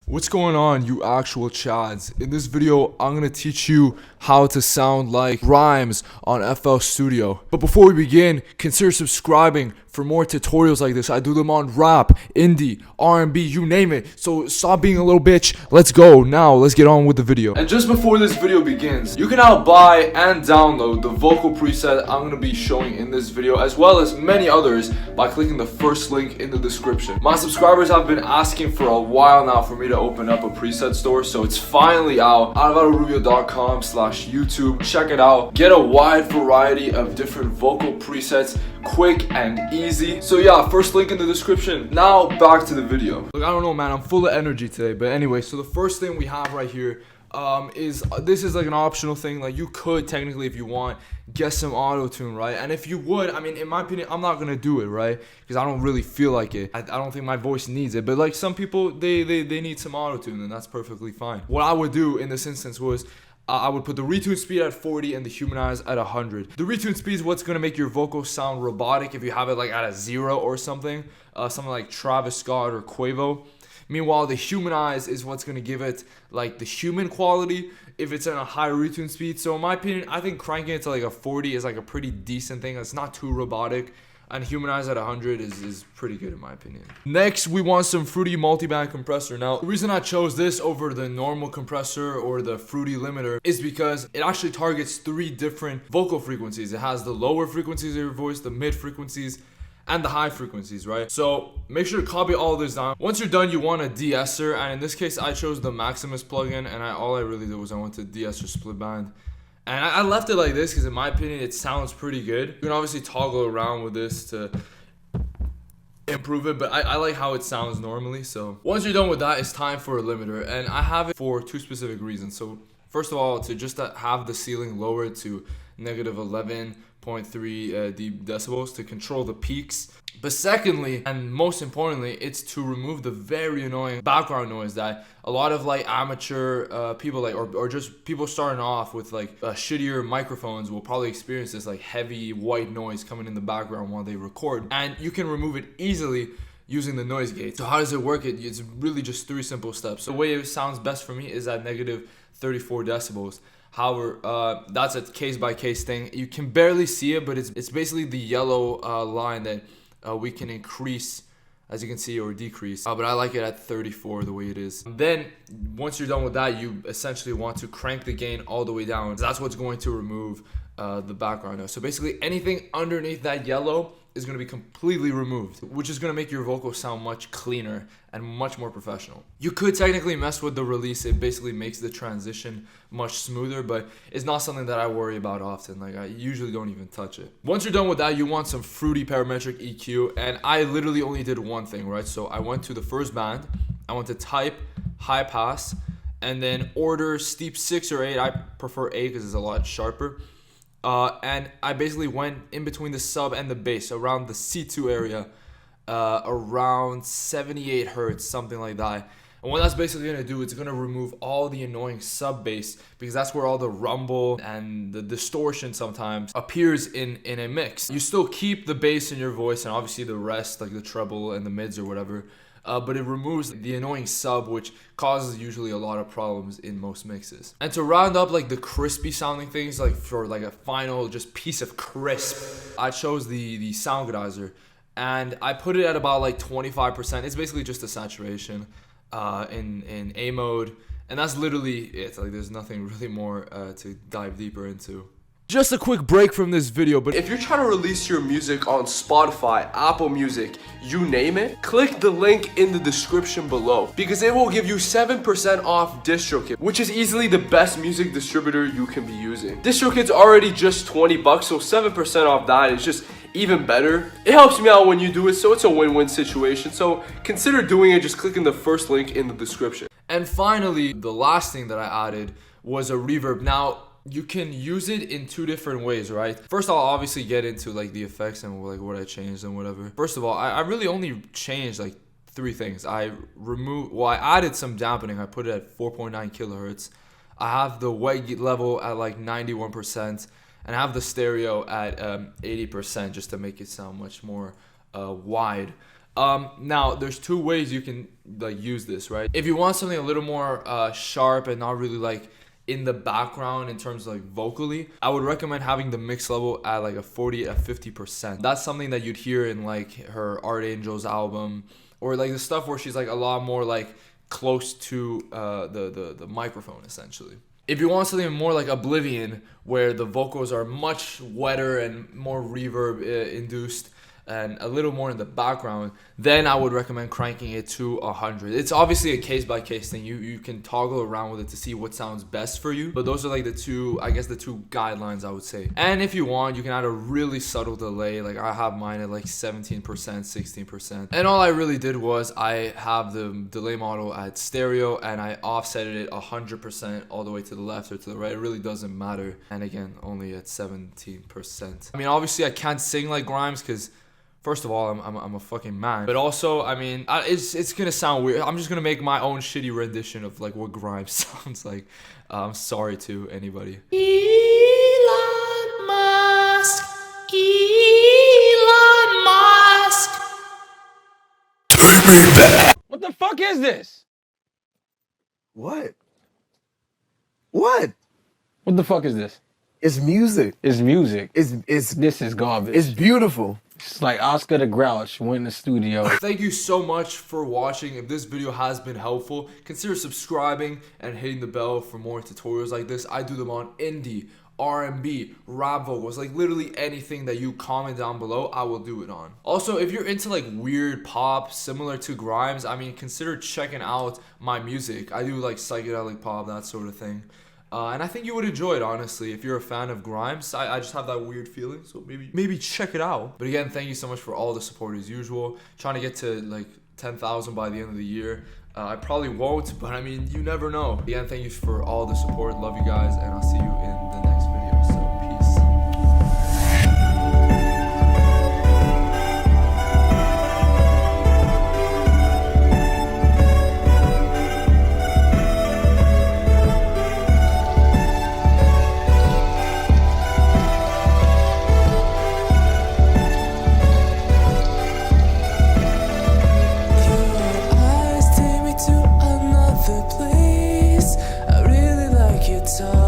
What's going on, you actual chads? In this video, I'm gonna teach you how to sound like GRIMES on FL Studio. But before we begin, consider subscribing for more tutorials like this. I do them on rap, indie, R&B, you name it. So stop being a little bitch. Let's go. Now, let's get on with the video. And just before this video begins, you can now buy and download the vocal preset I'm gonna be showing in this video, as well as many others, by clicking the first link in the description. My subscribers have been asking for a while now for me to open up a preset store, so it's finally out. @AlvaroRubio.com/YouTube. Check it out. Get a wide variety of different vocal presets, quick and easy. So yeah, first link in the description. Now back to the video. Look, I don't know, man, I'm full of energy today. But anyway, so the first thing we have right here is this is like an optional thing. Like, you could technically, if you want, get some auto-tune, right? And if you would, I mean, in my opinion, I'm not gonna do it, right? Because I don't really feel like it. I don't think my voice needs it. But like, some people, they need some auto-tune, and that's perfectly fine. What I would do in this instance was I would put the retune speed at 40 and the humanize at 100. The retune speed is what's gonna make your vocal sound robotic if you have it like at a 0 or something, something like Travis Scott or Quavo. Meanwhile, the humanize is what's gonna give it like the human quality if it's at a higher retune speed. So in my opinion, I think cranking it to like a 40 is like a pretty decent thing. It's not too robotic. And humanize at 100 is pretty good in my opinion. Next, we want some fruity multiband compressor. Now, the reason I chose this over the normal compressor or the fruity limiter is because it actually targets 3 different vocal frequencies. It has the lower frequencies of your voice, the mid frequencies, and the high frequencies, right? So make sure to copy all of this down. Once you're done, you want a de-esser, and in this case, I chose the Maximus plugin, and all I really did was I went to de-esser split band. And I left it like this because in my opinion, it sounds pretty good. You can obviously toggle around with this to improve it, but I like how it sounds normally. So once you're done with that, it's time for a limiter. And I have it for 2 specific reasons. So first of all, to just have the ceiling lowered to -11.3 decibels to control the peaks. But secondly, and most importantly, it's to remove the very annoying background noise that a lot of like amateur people like, or just people starting off with like shittier microphones will probably experience this like heavy white noise coming in the background while they record. And you can remove it easily using the noise gate. So how does it work? It's really just 3 simple steps. So the way it sounds best for me is at -34 decibels. However, that's a case-by-case thing. You can barely see it, but it's basically the yellow line that we can increase, as you can see, or decrease. But I like it at 34 the way it is. Then, once you're done with that, you essentially want to crank the gain all the way down. That's what's going to remove the background noise. So basically, anything underneath that yellow is going to be completely removed, which is going to make your vocal sound much cleaner and much more professional. You could technically mess with the release. It basically makes the transition much smoother, but it's not something that I worry about often. Like, I usually don't even touch it. Once you're done with that, you want some fruity parametric EQ, and I literally only did one thing, right? So I went to the first band, I went to type, high pass, and then order steep 6 or 8. I prefer 8 because it's a lot sharper. And I basically went in between the sub and the bass, around the C2 area, around 78 hertz, something like that. And what that's basically going to do, it's going to remove all the annoying sub bass, because that's where all the rumble and the distortion sometimes appears in a mix. You still keep the bass in your voice and obviously the rest, like the treble and the mids or whatever. But it removes the annoying sub, which causes usually a lot of problems in most mixes. And to round up like the crispy sounding things, like for like a final just piece of crisp, I chose the Soundgodizer, and I put it at about like 25%. It's basically just a saturation in A mode, and that's literally it. Like, there's nothing really more to dive deeper into. Just a quick break from this video, but if you're trying to release your music on Spotify, Apple Music, you name it, click the link in the description below, because it will give you 7% off DistroKid, which is easily the best music distributor you can be using. DistroKid's already just 20 bucks, so 7% off that is just even better. It helps me out when you do it, so it's a win-win situation. So consider doing it, just clicking the first link in the description. And finally, the last thing that I added was a reverb. Now, you can use it in 2 different ways, right? First, I'll obviously get into like the effects and like what I changed and whatever. First of all, I really only changed like 3 things. I added some dampening. I put it at 4.9 kilohertz. I have the white level at like 91%, and I have the stereo at 80% just to make it sound much more wide. Now there's two ways you can like use this, right? If you want something a little more sharp and not really like in the background in terms of like vocally, I would recommend having the mix level at like a 40 to 50%. That's something that you'd hear in like her 𝐅𝐅 album, or like the stuff where she's like a lot more like close to the microphone essentially. If you want something more like Oblivion, where the vocals are much wetter and more reverb induced and a little more in the background, then I would recommend cranking it to 100. It's obviously a case-by-case thing. You can toggle around with it to see what sounds best for you, but those are like the two, I guess, the two guidelines I would say. And if you want, you can add a really subtle delay. Like I have mine at like 17%, 16%. And all I really did was I have the delay model at stereo and I offsetted it 100% all the way to the left or to the right. It really doesn't matter. And again, only at 17%. I mean, obviously I can't sing like Grimes because first of all, I'm a fucking man. But also, I mean, it's gonna sound weird. I'm just gonna make my own shitty rendition of like what Grimes sounds like. I'm sorry to anybody. Elon Musk. What the fuck is this? What? What? What the fuck is this? It's music. It's music. This is garbage. It's beautiful. It's like Oscar the Grouch went in the studio. Thank you so much for watching. If this video has been helpful, consider subscribing and hitting the bell for more tutorials like this. I do them on indie, R&B, rap vocals, like literally anything that you comment down below, I will do it on. Also, if you're into like weird pop similar to Grimes, I mean, consider checking out my music. I do like psychedelic pop, that sort of thing. And I think you would enjoy it, honestly, if you're a fan of Grimes. I just have that weird feeling, so maybe check it out. But again, thank you so much for all the support as usual. Trying to get to like 10,000 by the end of the year. I probably won't, but I mean, you never know. Again, thank you for all the support. Love you guys, and I'll see you in the next video. So, peace. Place. I really like your talk.